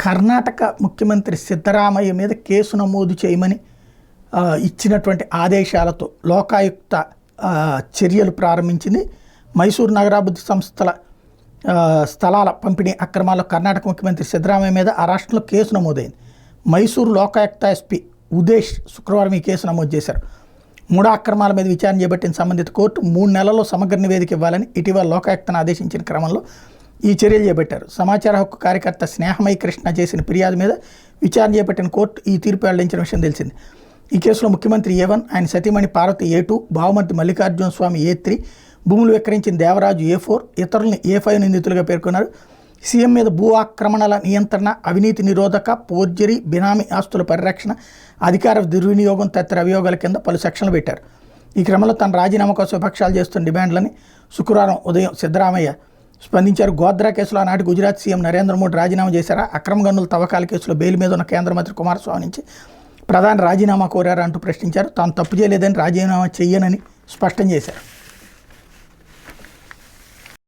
కర్ణాటక ముఖ్యమంత్రి సిద్ధరామయ్య మీద కేసు నమోదు చేయమని ఇచ్చినటువంటి ఆదేశాలతో లోకాయుక్త చర్యలు ప్రారంభించింది. మైసూరు నగరాభివృద్ధి సంస్థల స్థలాల పంపిణీ అక్రమాల్లో కర్ణాటక ముఖ్యమంత్రి సిద్ధరామయ్య మీద ఆ రాష్ట్రంలో కేసు నమోదైంది. మైసూరు లోకాయుక్త ఎస్పీ ఉదేష్ శుక్రవారం ఈ కేసు నమోదు చేశారు. 3 అక్రమాల మీద విచారణ చేపట్టిన సంబంధిత కోర్టు 3 నెలల్లో సమగ్ర నివేదిక ఇవ్వాలని ఇటీవల లోకాయుక్తను ఆదేశించిన క్రమంలో ఈ చర్యలు చేపట్టారు. సమాచార హక్కు కార్యకర్త స్నేహమయ్య కృష్ణ చేసిన ఫిర్యాదు మీద విచారణ చేపట్టిన కోర్టు ఈ తీర్పు వెల్లడించిన విషయం తెలిసింది. ఈ కేసులో ముఖ్యమంత్రి A1, ఆయన సతీమణి పార్వతి A2, బావమర్తి మల్లికార్జున స్వామి A3, భూములు విక్రయించిన దేవరాజు A4, ఇతరుల్ని A5 నిందితులుగా పేర్కొన్నారు. సీఎం మీద భూ ఆక్రమణల నియంత్రణ, అవినీతి నిరోధక, ఫోర్జరీ, బినామీ ఆస్తుల పరిరక్షణ, అధికార దుర్వినియోగం తదితర అభియోగాల కింద పలు సెక్షన్లు పెట్టారు. ఈ క్రమంలో తన రాజీనామా కోసం విపక్షాలు చేస్తున్న డిమాండ్లని శుక్రవారం ఉదయం సిద్ధరామయ్య స్పందించారు. గోద్రా కేసులో ఆనాటి గుజరాత్ సీఎం నరేంద్ర మోడీ రాజీనామా చేశారా, అక్రమ గనుల తవ్వకాల కేసులో బెయిల్ మీద ఉన్న కేంద్ర మంత్రి కుమారస్వామి నుంచి ప్రధాని రాజీనామా కోరారా అంటూ ప్రశ్నించారు. తాను తప్పు చేయలేదని రాజీనామా చెయ్యనని స్పష్టం చేశారు.